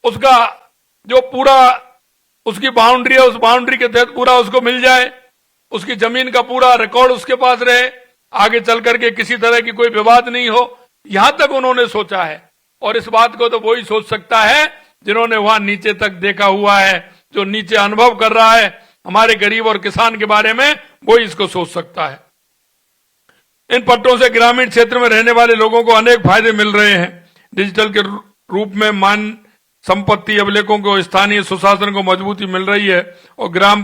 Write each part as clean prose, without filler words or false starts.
उसका जो पूरा उसकी बाउंड्री है, उस बाउंड्री के तहत पूरा उसको मिल जाए, उसकी जमीन का पूरा रिकॉर्ड उसके पास रहे, आगे चल करके किसी तरह की कोई विवाद नहीं हो, यहां तक उन्होंने सोचा है। और इस बात को तो वही सोच सकता है जिन्होंने वहां नीचे तक देखा हुआ है, जो नीचे अनुभव कर रहा है हमारे गरीब और किसान के बारे में, वही इसको सोच सकता है। इन पट्टों से ग्रामीण क्षेत्र में रहने वाले लोगों को अनेक फायदे मिल रहे हैं। डिजिटल के रूप में मान संपत्ति अभिलेखों को स्थानीय सुशासन को मजबूती मिल रही है और ग्राम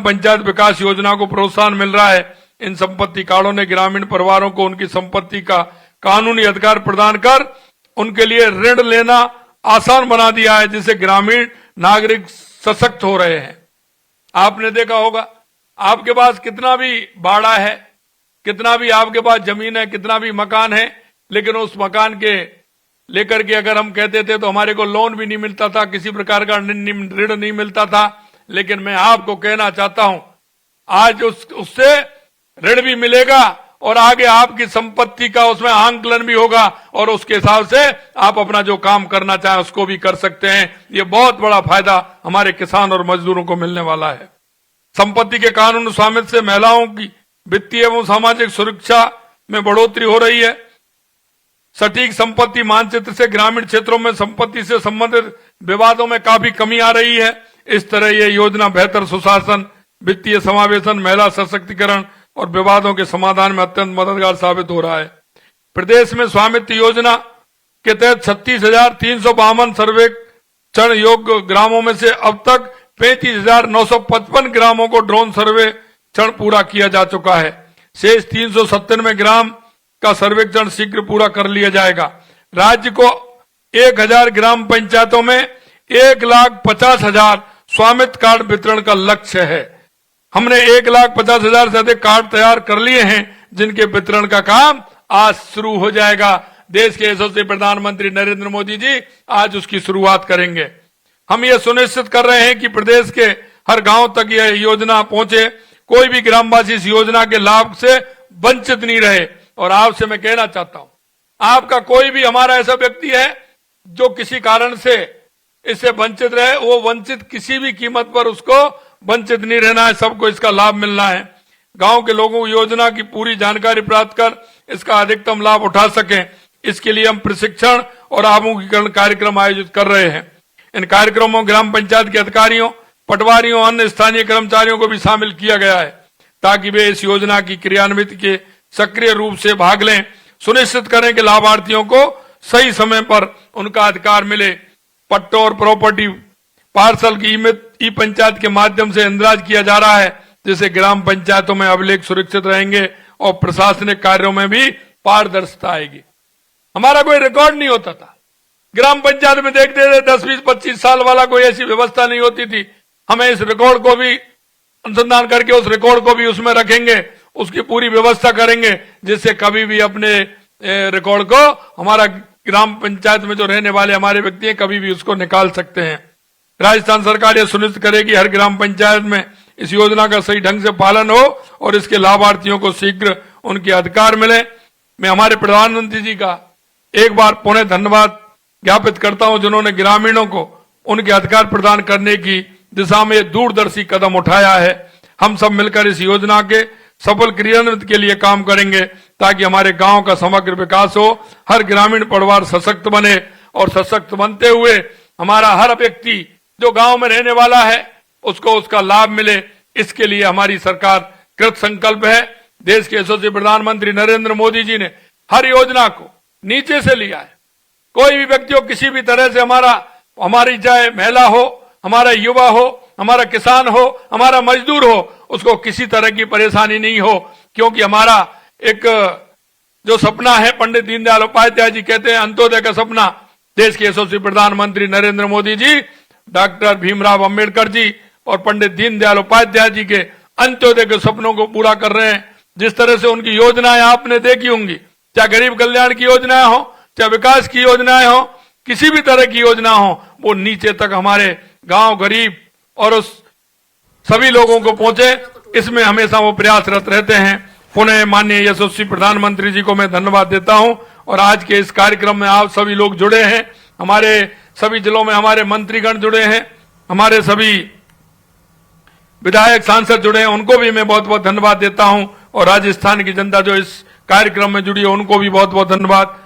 पंचायत विकास योजना को प्रोत्साहन मिल रहा है। इन संपत्ति कार्डों ने ग्रामीण परिवारों को उनकी संपत्ति का कानूनी अधिकार प्रदान कर उनके लिए ऋण लेना आसान बना दिया है, जिससे ग्रामीण नागरिक सशक्त हो रहे हैं। आपने देखा होगा, आपके पास कितना भी बाड़ा है, कितना भी आपके पास जमीन है, कितना भी मकान है, लेकिन उस मकान के लेकर के अगर हम कहते थे तो हमारे को लोन भी नहीं मिलता था, किसी प्रकार का ऋण नहीं मिलता था। लेकिन मैं आपको कहना चाहता हूं, आज उससे ऋण भी मिलेगा और आगे आपकी संपत्ति का उसमें आंकलन भी होगा और उसके हिसाब से आप अपना जो काम करना चाहें उसको भी कर सकते हैं। ये बहुत बड़ा फायदा हमारे किसान और मजदूरों को मिलने वाला है। संपत्ति के कानून स्वामित्व से महिलाओं की वित्तीय एवं सामाजिक सुरक्षा में बढ़ोतरी हो रही है। सटीक संपत्ति मानचित्र से ग्रामीण क्षेत्रों में संपत्ति से संबंधित विवादों में काफी कमी आ रही है। इस तरह यह योजना बेहतर सुशासन, वित्तीय समावेशन, महिला सशक्तिकरण और विवादों के समाधान में अत्यंत मददगार साबित हो रहा है। प्रदेश में स्वामित्व योजना के तहत 36,352 सर्वेक्षण योग्य ग्रामों में से अब तक 35,955 ग्रामों को ड्रोन सर्वेक्षण पूरा किया जा चुका है। शेष 397 ग्राम का सर्वेक्षण शीघ्र पूरा कर लिया जाएगा। राज्य को 1000 ग्राम पंचायतों में 1,50,000 स्वामित्व कार्ड वितरण का लक्ष्य है। हमने 1,50,000 से अधिक कार्ड तैयार कर लिए हैं, जिनके वितरण का काम आज शुरू हो जाएगा। देश के यशस्वी प्रधानमंत्री नरेंद्र मोदी जी आज उसकी शुरुआत करेंगे। हम ये सुनिश्चित कर रहे हैं कि प्रदेश के हर गांव तक यह योजना पहुंचे, कोई भी ग्रामवासी इस योजना के लाभ से वंचित नहीं रहे। और आपसे मैं कहना चाहता हूं, आपका कोई भी हमारा ऐसा व्यक्ति है जो किसी कारण से इससे वंचित रहे, वो वंचित किसी भी कीमत पर उसको वंचित नहीं रहना है, सबको इसका लाभ मिलना है। गांव के लोगों को योजना की पूरी जानकारी प्राप्त कर इसका अधिकतम लाभ उठा सकें, इसके लिए हम प्रशिक्षण और आमुखीकरण कार्यक्रम आयोजित कर रहे हैं। इन कार्यक्रमों में ग्राम पंचायत के अधिकारियों, पटवारियों, अन्य स्थानीय कर्मचारियों को भी शामिल किया गया है, ताकि वे इस योजना की क्रियान्वित के सक्रिय रूप से भाग लें, सुनिश्चित करें कि लाभार्थियों को सही समय पर उनका अधिकार मिले। पट्टों और प्रॉपर्टी पार्सल की ई पंचायत के माध्यम से इंदराज किया जा रहा है, जिससे ग्राम पंचायतों में अभिलेख सुरक्षित रहेंगे और प्रशासनिक कार्यों में भी पारदर्शिता आएगी। हमारा कोई रिकॉर्ड नहीं होता था, ग्राम पंचायत में देखते थे 10, 20, 25 साल वाला कोई ऐसी व्यवस्था नहीं होती थी। हमें इस रिकॉर्ड को भी अनुसंधान करके उस रिकॉर्ड को भी उसमें रखेंगे, उसकी पूरी व्यवस्था करेंगे, जिससे कभी भी अपने रिकॉर्ड को हमारा ग्राम पंचायत में जो रहने वाले हमारे व्यक्ति हैं कभी भी उसको निकाल सकते हैं। राजस्थान सरकार यह सुनिश्चित करेगी हर ग्राम पंचायत में इस योजना का सही ढंग से पालन हो और इसके लाभार्थियों को शीघ्र उनके अधिकार मिले। मैं हमारे प्रधानमंत्री जी का एक बार पुनः धन्यवाद ज्ञापित करता हूं, जिन्होंने ग्रामीणों को उनके अधिकार प्रदान करने की दिशा में दूरदर्शी कदम उठाया है। हम सब मिलकर इस योजना के सफल क्रियान्वित के लिए काम करेंगे, ताकि हमारे गांव का समग्र विकास हो, हर ग्रामीण परिवार सशक्त बने और सशक्त बनते हुए हमारा हर व्यक्ति जो गांव में रहने वाला है उसको उसका लाभ मिले। इसके लिए हमारी सरकार कृत संकल्प है। देश के यशस्वी प्रधानमंत्री नरेंद्र मोदी जी ने हर योजना को नीचे से लिया है। कोई भी व्यक्ति हो, किसी भी तरह से हमारी चाहे महिला हो, हमारा युवा हो, हमारा किसान हो, हमारा मजदूर हो, उसको किसी तरह की परेशानी नहीं हो, क्योंकि हमारा एक जो सपना है, पंडित दीनदयाल उपाध्याय जी कहते हैं अंत्योदय का सपना। देश के यशस्वी प्रधानमंत्री नरेंद्र मोदी जी, डॉक्टर भीमराव अंबेडकर जी और पंडित दीनदयाल उपाध्याय जी के अंत्योदय के सपनों को पूरा कर रहे हैं। जिस तरह से उनकी योजनाएं आपने देखी होंगी, चाहे गरीब कल्याण की योजनाएं हो, चाहे विकास की योजनाएं हो, किसी भी तरह की योजना हो, वो नीचे तक हमारे गांव गरीब और उस सभी लोगों को पहुंचे, इसमें हमेशा वो प्रयासरत रहते हैं। पुनः माननीय यशस्वी प्रधानमंत्री जी को मैं धन्यवाद देता हूं और आज के इस कार्यक्रम में आप सभी लोग जुड़े हैं, हमारे सभी जिलों में हमारे मंत्रीगण जुड़े हैं, हमारे सभी विधायक सांसद जुड़े हैं, उनको भी मैं बहुत बहुत धन्यवाद देता हूं। और राजस्थान की जनता जो इस कार्यक्रम में जुड़ी है उनको भी बहुत बहुत धन्यवाद।